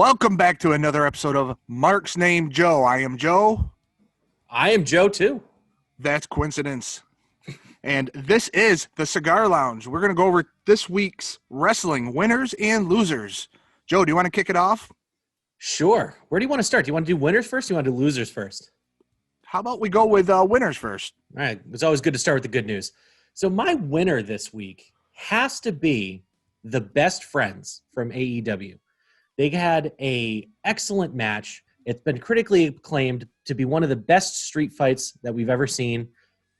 Welcome back to another episode of Mark's Name Joe. I am Joe. I am Joe, too. That's coincidence. And this is the Cigar Lounge. We're going to go over this week's wrestling winners and losers. Joe, do you want to kick it off? Sure. Where do you want to start? Do you want to do winners first or do you want to do losers first? How about we go with winners first? All right. It's always good to start with the good news. So my winner this week has to be the Best Friends from AEW. They had an excellent match. It's been critically acclaimed to be one of the best street fights that we've ever seen.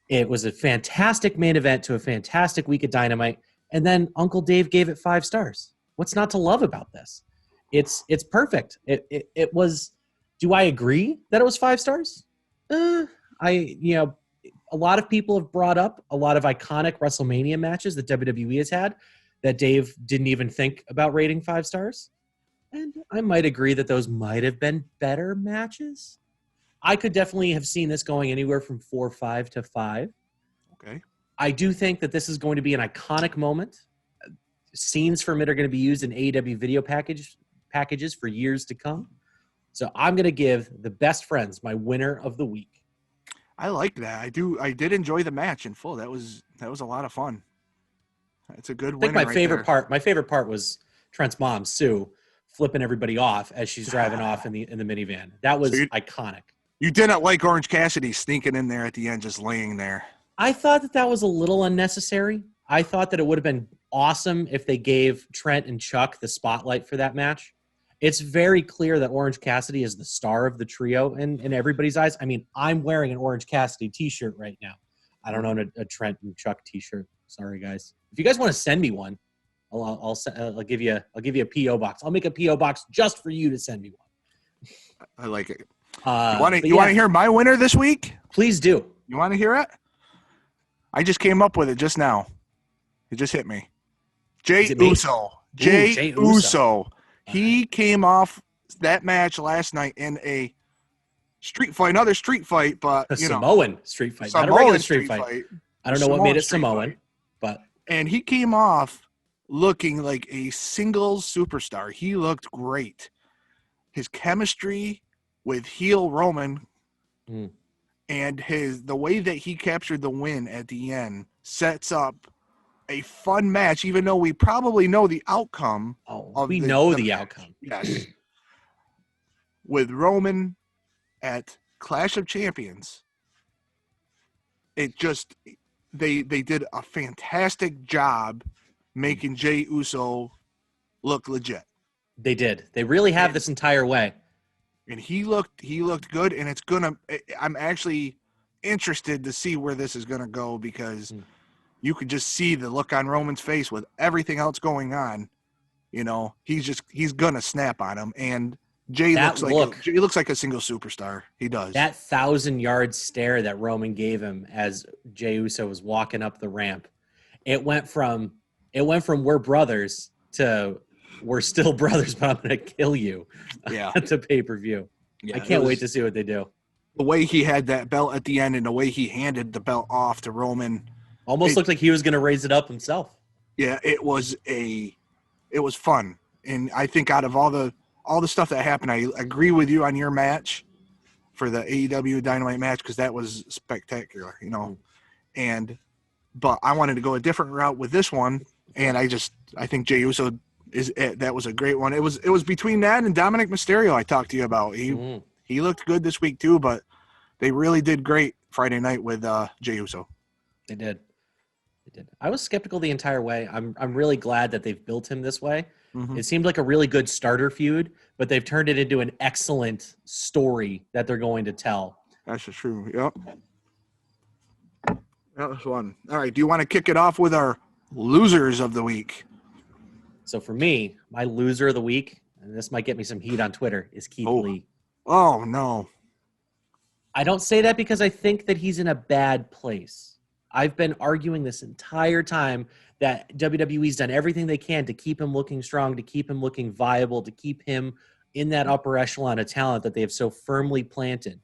It was a fantastic main event to a fantastic week of Dynamite. And then Uncle Dave gave it 5 stars. What's not to love about this? It's perfect. It was. Do I agree that it was 5 stars? A lot of people have brought up a lot of iconic WrestleMania matches that WWE has had that Dave didn't even think about rating 5 stars. And I might agree that those might have been better matches. I could definitely have seen this going anywhere from 4.5 to 5. Okay. I do think that this is going to be an iconic moment. Scenes from it are going to be used in AEW video packages for years to come. So I'm going to give the Best Friends my winner of the week. I like that. I did enjoy the match in full. That was a lot of fun. It's a good winner. I think my favorite part was Trent's mom, Sue, flipping everybody off as she's driving off in the minivan. That was iconic. You didn't like Orange Cassidy sneaking in there at the end, just laying there. I thought that was a little unnecessary. I thought that it would have been awesome if they gave Trent and Chuck the spotlight for that match. It's very clear that Orange Cassidy is the star of the trio in everybody's eyes. I mean, I'm wearing an Orange Cassidy t-shirt right now. I don't own a Trent and Chuck t-shirt. Sorry, guys. If you guys want to send me one, I'll give you a PO box. I'll make a PO box just for you to send me one. I like it. You want to hear my winner this week? Please do. You want to hear it? I just came up with it just now. It just hit me. Jey Uso. Jey Uso. He came off that match last night in a street fight, another street fight, but Samoan street fight, not a regular street fight. I don't know what made it Samoan, but and he came off looking like a singles superstar. He looked great. His chemistry with heel Roman and the way that he captured the win at the end sets up a fun match, even though we probably know the outcome. We know the outcome. Yes. With Roman at Clash of Champions, it just they did a fantastic job making Jey Uso look legit. They did. They really have this entire way. And he looked good, and I'm actually interested to see where this is gonna go because you could just see the look on Roman's face with everything else going on. He's gonna snap on him, and Jey looks like a single superstar. He does. That 1,000-yard stare that Roman gave him as Jey Uso was walking up the ramp. It went from we're brothers to we're still brothers, but I'm going to kill you. Yeah. At the pay-per-view. Yeah, I can't wait to see what they do. The way he had that belt at the end and the way he handed the belt off to Roman. Almost looked like he was going to raise it up himself. Yeah, it was fun. And I think out of all the stuff that happened, I agree with you on your match for the AEW Dynamite match because that was spectacular, But I wanted to go a different route with this one, and I think Jey Uso that was a great one. It was between that and Dominic Mysterio I talked to you about. He looked good this week too, but they really did great Friday night with Jey Uso. They did. I was skeptical the entire way. I'm really glad that they've built him this way. Mm-hmm. It seemed like a really good starter feud, but they've turned it into an excellent story that they're going to tell. That's true. Yep. That was fun. All right. Do you want to kick it off with our losers of the week? So for me, my loser of the week, and this might get me some heat on Twitter, is Keith Lee. Oh, no. I don't say that because I think that he's in a bad place. I've been arguing this entire time that WWE's done everything they can to keep him looking strong, to keep him looking viable, to keep him in that upper echelon of talent that they have so firmly planted.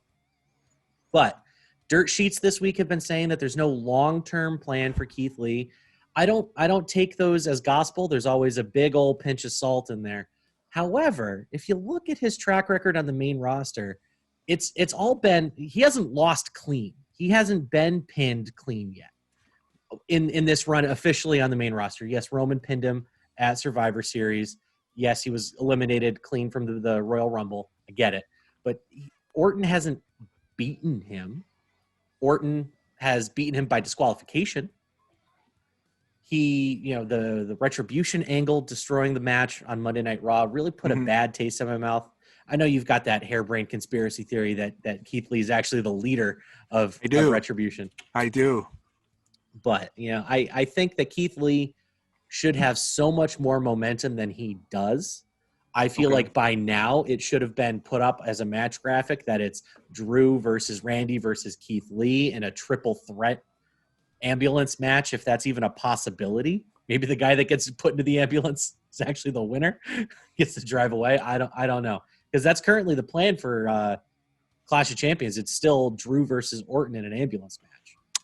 But dirt sheets this week have been saying that there's no long-term plan for Keith Lee. I don't take those as gospel. There's always a big old pinch of salt in there. However, if you look at his track record on the main roster, it's all been, he hasn't lost clean. He hasn't been pinned clean yet in this run officially on the main roster. Yes, Roman pinned him at Survivor Series. Yes, he was eliminated clean from the Royal Rumble. I get it. But Orton hasn't beaten him. Orton has beaten him by disqualification. He, the Retribution angle destroying the match on Monday Night Raw really put a bad taste in my mouth. I know you've got that harebrained conspiracy theory that Keith Lee is actually the leader of Retribution. I do. But, I think that Keith Lee should have so much more momentum than he does. I feel like by now it should have been put up as a match graphic that it's Drew versus Randy versus Keith Lee in a triple threat ambulance match, if that's even a possibility. Maybe the guy that gets put into the ambulance is actually the winner, gets to drive away. I don't know, because that's currently the plan for Clash of Champions. It's still Drew versus Orton in an ambulance match.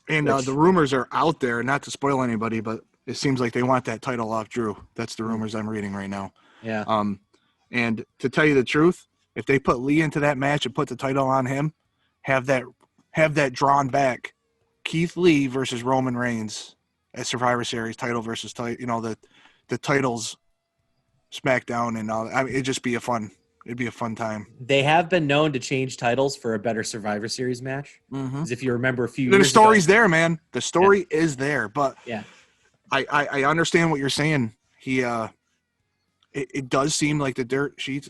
And the rumors are out there, not to spoil anybody, but it seems like they want that title off Drew. That's the rumors I'm reading right now. Yeah. And to tell you the truth, if they put Lee into that match and put the title on him, have that drawn back, Keith Lee versus Roman Reigns at Survivor Series, title versus title, the titles, SmackDown and all. I mean, it'd be a fun time. They have been known to change titles for a better Survivor Series match. Because if you remember a few years ago. The story's there, man. The story is there. But yeah, I understand what you're saying. It does seem like the dirt sheets,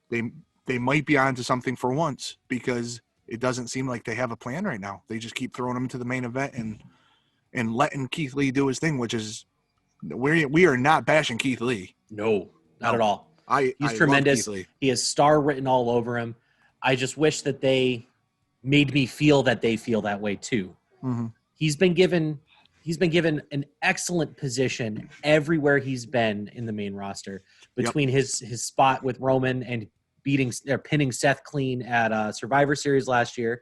they might be onto something for once, because it doesn't seem like they have a plan right now. They just keep throwing him to the main event and letting Keith Lee do his thing, which is we are not bashing Keith Lee. No, not at all. He's I tremendous. He has star written all over him. I just wish that they made me feel that they feel that way too. Mm-hmm. He's been given an excellent position everywhere he's been in the main roster, between his spot with Roman and pinning Seth clean at Survivor Series last year.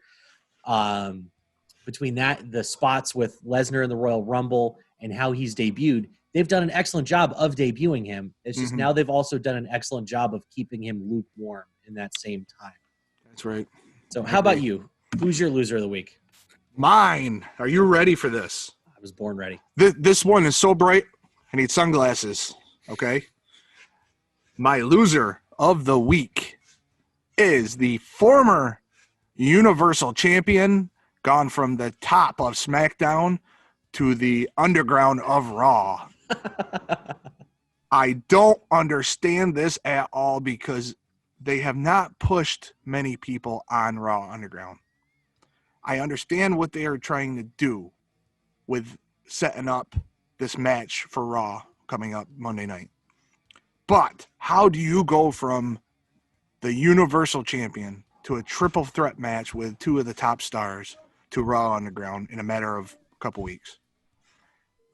Between that, the spots with Lesnar in the Royal Rumble, and how he's debuted, they've done an excellent job of debuting him. It's just now they've also done an excellent job of keeping him lukewarm in that same time. That's right. So how about you? Who's your loser of the week? Mine. Are you ready for this? I was born ready. This one is so bright, I need sunglasses. Okay. My loser of the week is the former Universal Champion, gone from the top of SmackDown to the underground of Raw. I don't understand this at all, because they have not pushed many people on Raw Underground. I understand what they are trying to do with setting up this match for Raw coming up Monday night. But how do you go from the Universal Champion to a triple threat match with two of the top stars to Raw Underground in a matter of a couple weeks?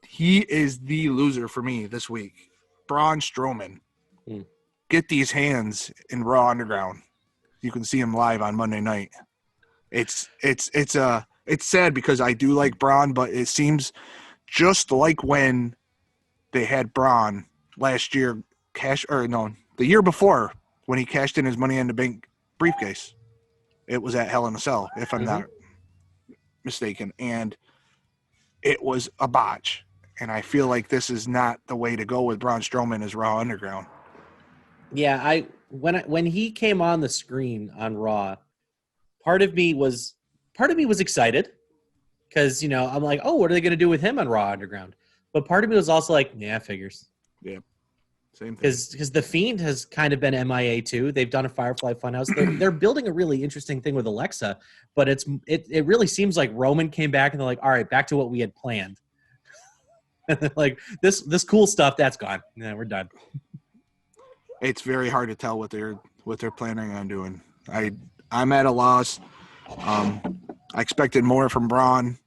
He is the loser for me this week. Braun Strowman. Get these hands in Raw Underground. You can see him live on Monday night. It's sad, because I do like Braun, but it seems just like when they had Braun last year, the year before, when he cashed in his Money in the Bank briefcase. It was at Hell in a Cell, if I'm not mistaken, and it was a botch. And I feel like this is not the way to go with Braun Strowman as Raw Underground. Yeah, when he came on the screen on Raw, part of me was excited, because I'm like, oh, what are they going to do with him on Raw Underground? But part of me was also like, yeah, figures. Yeah, same thing. Because the Fiend has kind of been MIA too. They've done a Firefly Funhouse. They're building a really interesting thing with Alexa, but it really seems like Roman came back and they're like, all right, back to what we had planned. Like this cool stuff, that's gone. Yeah, we're done. It's very hard to tell what they're planning on doing. I'm at a loss. I expected more from Braun.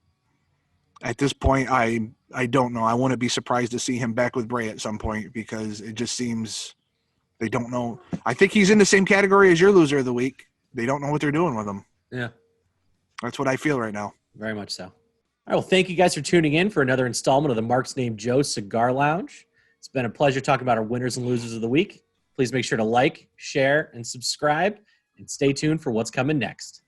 At this point, I don't know. I wouldn't be surprised to see him back with Bray at some point, because it just seems they don't know. I think he's in the same category as your loser of the week. They don't know what they're doing with him. Yeah. That's what I feel right now. Very much so. All right, well, thank you guys for tuning in for another installment of the Mark's Name Joe Cigar Lounge. It's been a pleasure talking about our winners and losers of the week. Please make sure to like, share, and subscribe, and stay tuned for what's coming next.